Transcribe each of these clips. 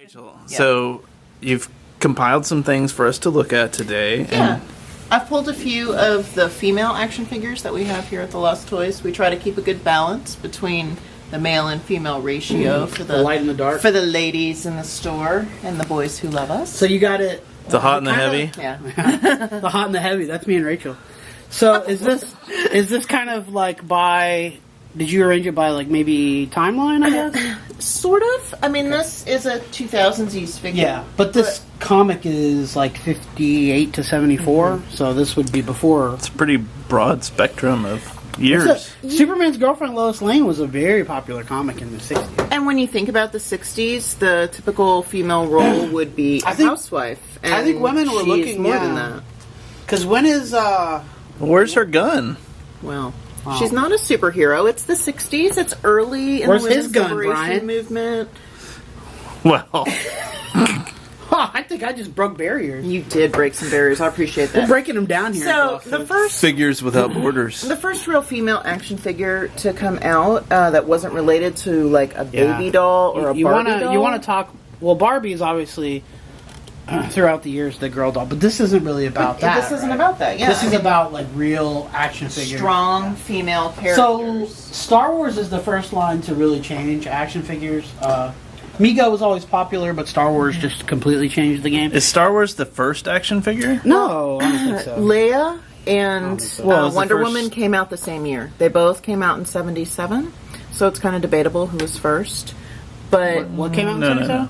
Rachel. Yeah. So you've compiled some things for us to look at today. Yeah. I've pulled a few of the female action figures that we have here at the Lost Toys. We try to keep a good balance between the male and female ratio for The light and the dark. for the ladies in the store and the boys who love us. So you got it. The hot and the kinda- heavy. Yeah. The hot and the heavy. That's me and Rachel. So is this kind of like by? Did you arrange it by like maybe timeline? I guess. Sort of. I mean, this is a 2000s East figure. Yeah, but this comic is like 58 to 74, so this would be before. It's a pretty broad spectrum of years. Superman's Girlfriend Lois Lane was a very popular comic in the 60s. And when you think about the 60s, the typical female role would be a housewife. And I think women were she's looking more yeah. than that. Because when is Where's her gun? Well, Wow. she's not a superhero. It's the 60s. It's early in Where's the his women's gun, liberation Brian? movement. Well, I think I just broke barriers. You did break some barriers. I appreciate We're that. breaking them down here. So the first figures without borders. The first real female action figure to come out that wasn't related to like a baby doll or a Barbie doll. You want to talk? Well, Barbie is obviously throughout the years the girl doll, but this isn't really about that. This isn't right? about that. Yeah, This is about like real action figures. strong female So characters. Star Wars is the first line to really change action figures. Mego was always popular, but Star Wars just completely changed the game. Is Star Wars the first action figure? No, I don't think so. Leia and so. Well, it was the Wonder first- Woman came out the same year. They both came out in '77, so it's kind of debatable who was first. But What came out in No, no, 77? no.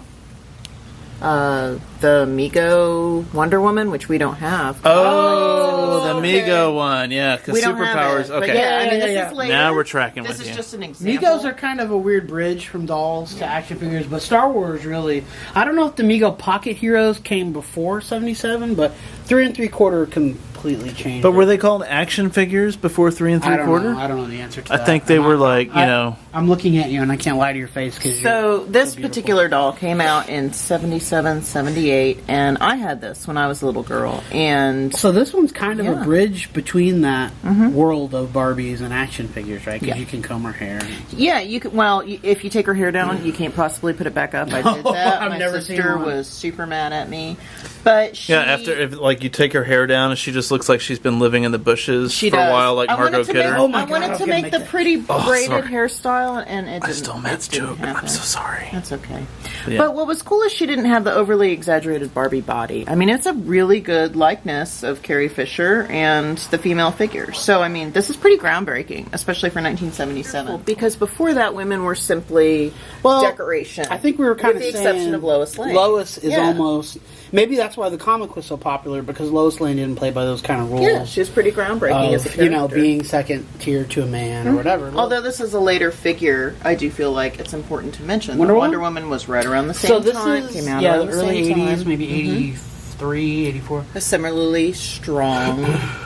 the Mego Wonder Woman, which we don't have. Oh, the okay. Mego one. Yeah, because We don't have superpowers. it. But Okay. yeah, I mean, this Yeah. is later. Now we're tracking This with is you. just an example. Megos are kind of a weird bridge from dolls to action figures, but Star Wars really. I don't know if the Mego Pocket Heroes came before 77, but 3 3/4 completely changed. But it. were they called action figures before 3 I don't 3/4? know. I don't know the answer to I that. think they I'm were not- like, you know. I'm looking at you and I can't lie to your face because So this beautiful. particular doll came out in 77, 78, and I had this when I was a little girl. And So this one's kind of Yeah. a bridge between that world of Barbies and action figures, right? Because Yeah. you can comb her hair. yeah, you can. Well, if you take her hair down, you can't possibly put it back up. I did No, that. I've My never seen sister one. was super mad at me, but she, Yeah, after if like you take her hair down and she just looks like she's been living in the bushes she for does. a while, like I wanted Margot to Kidder. Make, Oh my I God, wanted I was to gonna make make the that. pretty braided sorry. hairstyle, and it I didn't. stole Matt's it didn't joke. I'm happen. so sorry. That's okay. Yeah. But what was cool is she didn't have the overly exaggerated Barbie body. I mean, it's a really good likeness of Carrie Fisher and the female figures. So, I mean, this is pretty groundbreaking, especially for 1977. Because before that, women were simply decoration. I think we were kind with of the saying exception of Lois Lane. Lois is Yeah. almost maybe that's why the comic was so popular because Lois Lane didn't play by those kind of rules. Yeah, she was pretty groundbreaking as a of, character. you know, being second tier to a man or whatever. Although this is a later figure, I do feel like it's important to mention Wonder that Woman? Wonder Woman was right around the same so this time. is Came out yeah, around the the early same 80s, time. maybe 83, 84. A similarly strong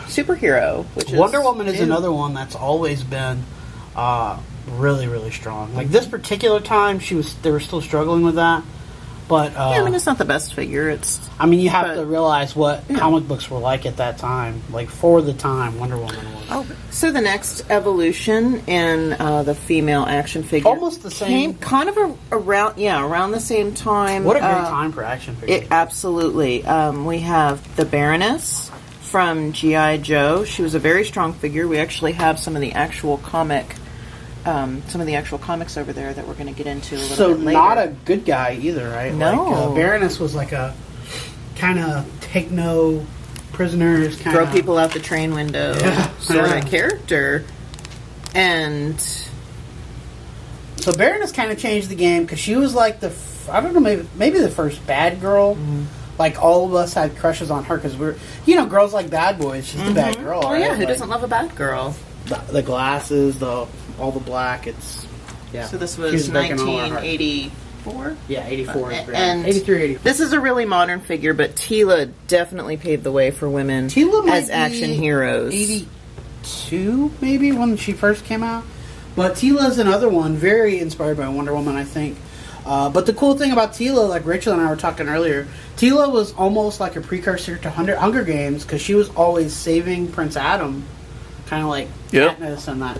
superhero, which is Wonder Woman is new. another one that's always been really, really strong. Like this particular time, they were still struggling with that. But Yeah, I mean, it's not the best figure. It's you have but- to realize what Yeah. comic books were like at that time. Like for the time, Wonder Woman was. so the next evolution in the female action figure, Almost the same. came kind of around the same time. What a great time for action figures. Absolutely. We have the Baroness from G.I. Joe. She was a very strong figure. We actually have some of the actual comics over there that we're going to get into a little So bit later. not a good guy either, right? No. Like, Baroness was like a kind of take no prisoners, kind throw of people out the train window sort Yeah. of character. And So Baroness kind of changed the game because she was like I don't know, maybe the first bad girl. Mm-hmm. Like all of us had crushes on her because we're, girls like bad boys. She's the bad girl. oh right? yeah, who Like, doesn't love a bad girl? the glasses, all the black. It's yeah. So this She was breaking all our hearts. 1984. Yeah, 84 is great. And 83, 84. This is a really modern figure, but Tila definitely paved the way for women Tila might as action be heroes. 82 maybe when she first came out. But Tila's another one, very inspired by Wonder Woman, I think. But the cool thing about Tila, like Rachel and I were talking earlier, Tila was almost like a precursor to Hunger Games because she was always saving Prince Adam, kind of like Yep. Katniss and that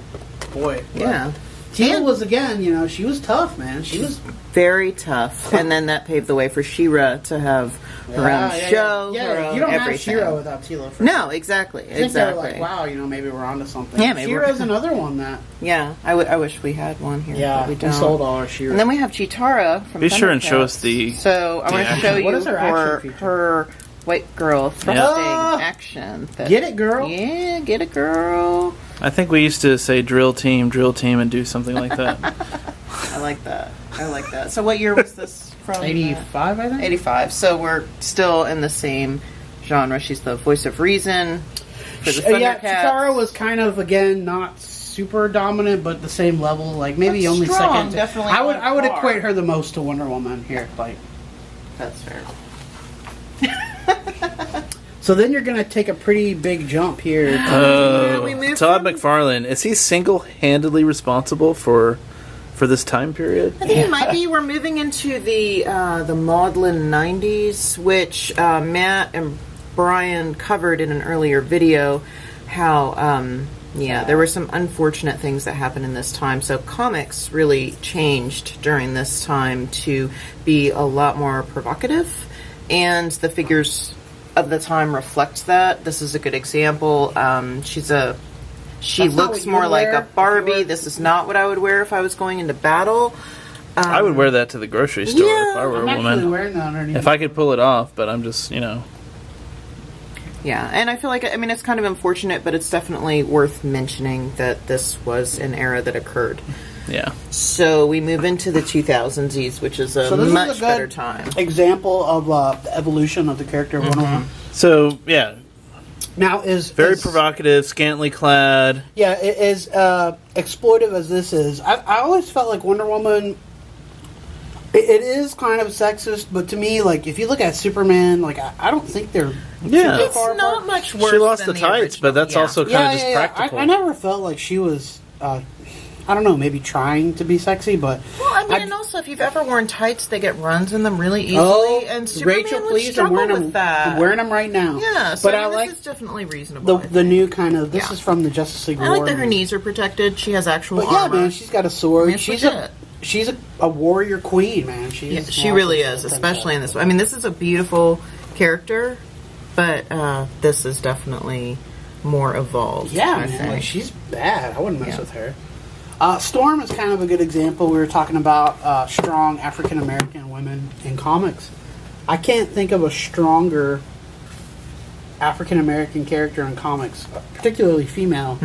boy. Yeah. Teela was, again, she was tough, man. She was... very tough. And then that paved the way for She-Ra to have her own show, her own you don't everything. have She-Ra without Teela. No, exactly. I think they were like, wow, maybe we're onto something. Yeah, maybe She-Ra's another one that... Yeah, I wish we had one here. Yeah, but we we don't. sold all our She-Ra. And then we have Chitara from Be sure and show Thundercats. us the... So I want to show What you is her action feature? her white girl thrusting action. Get it, girl? Yeah, get it, girl. I think we used to say drill team, and do something like that. I like that. So what year was this from? 85, I think? 85. So we're still in the same genre. She's the voice of reason for the Thundercats. Yeah, Chitara was kind of, again, not super dominant, but the same level. Like, maybe But only strong, second. definitely I would far. equate her the most to Wonder Woman here. Like, That's fair. so then you're going to take a pretty big jump here. we moved Todd from- McFarlane, is he single-handedly responsible for this time period? I think it might be. We're moving into the maudlin 90s, which Matt and Brian covered in an earlier video. How there were some unfortunate things that happened in this time. So comics really changed during this time to be a lot more provocative, and the figures of the time reflect that. This is a good example. She That's not looks what you more would like wear a if you Barbie. were- This is not what I would wear if I was going into battle. I would wear that to the grocery store if I were I'm a actually woman. wearing that underneath. If I could pull it off, but I'm just, Yeah, and I feel like, it's kind of unfortunate, but it's definitely worth mentioning that this was an era that occurred. yeah. So we move into the 2000s, which is a So this is much a good better time. example of the evolution of the character of Wonder Woman. So, yeah, Now, very provocative, scantily clad. Yeah, it is exploitive as this is. I always felt like Wonder Woman. It is kind of sexist, but to me, like, if you look at Superman, like, I don't think they're Yeah. super It's far not apart. much worse She lost than the tights, original. but that's Yeah. also kind of just practical. I never felt like she was, I don't know, maybe trying to be sexy, but Well, and also, if you've ever worn tights, they get runs in them really easily. oh, and Superman Rachel, would please, I'm struggle wearing with them. that. I'm wearing them right now. Yeah, so but I I mean, like this is definitely reasonable. the new kind of. This Yeah. is from the Justice League I War. like that her knees are protected. She has actual But yeah, armor. man, she's got a sword. I mean, it's legit. She's a warrior queen, man. Yeah, she really is, especially in this one. I mean, this is a beautiful character, but this is definitely more evolved. Yeah, I man, think. like she's bad. I wouldn't mess Yeah. with her. Storm is kind of a good example. We were talking about strong African American women in comics. I can't think of a stronger African American character in comics, particularly female,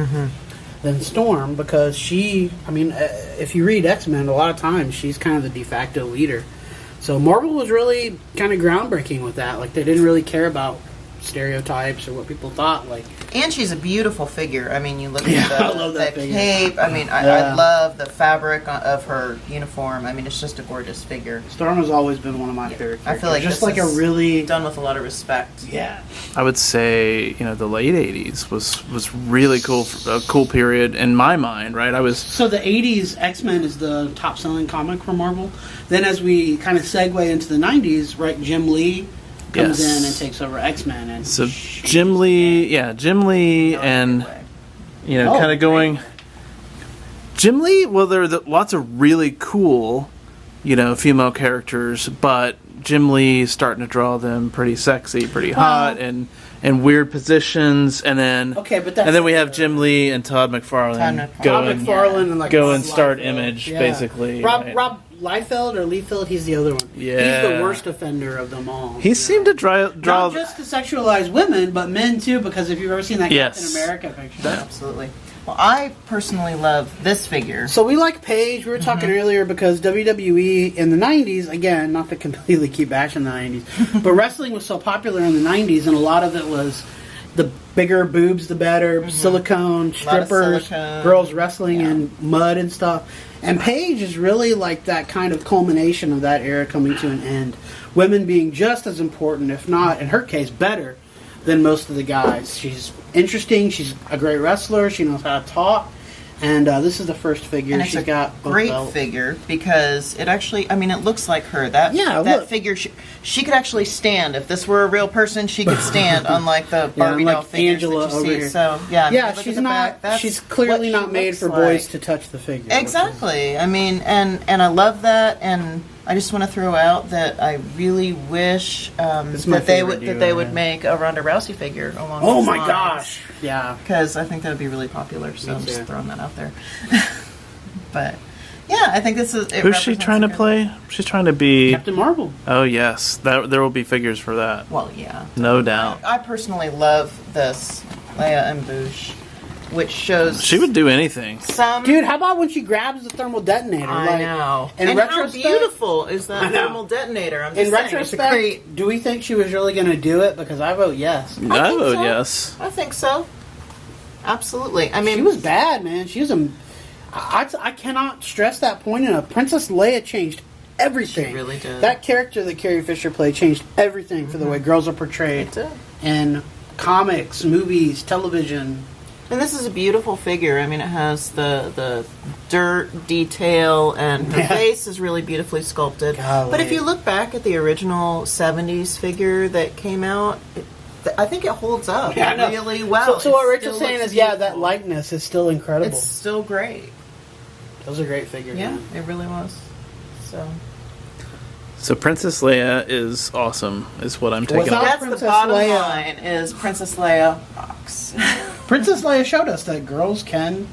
than Storm, because she. I mean, if you read X-Men, a lot of times she's kind of the de facto leader. So Marvel was really kind of groundbreaking with that. Like, they didn't really care about stereotypes or what people thought. Like, And she's a beautiful figure. I mean, you look Yeah, at I the, love the that figure. cape. I mean, I Yeah. love the fabric of her uniform. I mean, it's just a gorgeous figure. Storm has always been one of my favorite characters. I feel like just this like a is really done with a lot of respect. yeah. I would say, the late 80s was really cool, a cool period in my mind, right? I was... So the 80s X-Men is the top selling comic for Marvel. Then as we kind of segue into the 90s, right, Jim Lee comes Yes. in and takes over X-Men, and So Jim Lee, and... Oh, kind of going. Jim Lee, well, there are lots of really cool, female characters, but Jim Lee's starting to draw them pretty sexy, pretty hot, and weird positions, and then Okay, but that's and then we have Jim Lee and Todd McFarlane Todd go Rob and McFarlane and like go Rob and start Liefeld. Image, Yeah. basically. Rob right? Rob Liefeld or Liefeld, he's the other one. Yeah. He's the worst offender of them all. He seemed to draw not just to sexualize women, but men too. Because if you've ever seen that Yes. Captain America picture, Absolutely. Well, I personally love this figure. So we like Paige. We were talking earlier because WWE in the 90s, again, not to completely keep bashing the 90s, but wrestling was so popular in the 90s, and a lot of it was the bigger boobs, the better, silicone, lot of strippers, silicone. girls wrestling in mud and stuff. And Paige is really like that kind of culmination of that era coming to an end. Women being just as important, if not, in her case, better than most of the guys. She's interesting. She's a great wrestler. She knows how to talk. And this is the first figure. And it's She's a got both great belts. figure because it actually, I mean, it looks like her. That Yeah, that look. figure, she could actually stand. If this were a real person, she could stand, unlike the Barbie unlike doll figures Angela that you over see. here. So yeah, Yeah, look at she's the not. back. That's She's clearly what not she made looks for like. boys to touch the figure. which is- Exactly. I mean, and I love that, and I just want to throw out that I really wish It's my that they favorite would duo, would yeah. make a Ronda Rousey figure along. Oh those my lines. gosh! Yeah. Because I think that would be really popular. So Me I'm just too. throwing that out there. But yeah, I think this is. It Who's she represents trying a to good- play? She's trying to be. Captain Marvel. Oh yes, that there will be figures for that. Well, yeah. No doubt. I personally love this Leia and Bouche, which shows She would do anything. some. Dude, how about when she grabs the thermal detonator? I Like, know. In and how retrospect, beautiful is I that know. thermal detonator? I'm in just saying, it's a retrospect, great. do we think she was really going to do it? Because I vote yes. I think vote so. yes. I think so. Absolutely. I mean, She was bad, man. She was a. I cannot stress that point enough. Princess Leia changed everything. She really did. That character that Carrie Fisher played changed everything for the way girls are portrayed It did. in comics, movies, television. And this is a beautiful figure. I mean, it has the dirt detail, and her Yeah. face is really beautifully sculpted. Golly. But if you look back at the original '70s figure that came out, I think it holds up Yeah, I know. really well. So what It Rachel's still saying looks is, yeah, that beautiful. likeness is still incredible. It's still great. Those are great figures. Yeah, man. it really was. So So Princess Leia is awesome. Is what I'm taking. Without- away. that's Princess the bottom Leia. line: is Princess Leia box. Princess Leia showed us that girls can.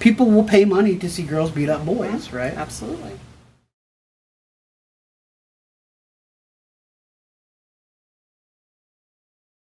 People will pay money to see girls beat up boys, right? Absolutely.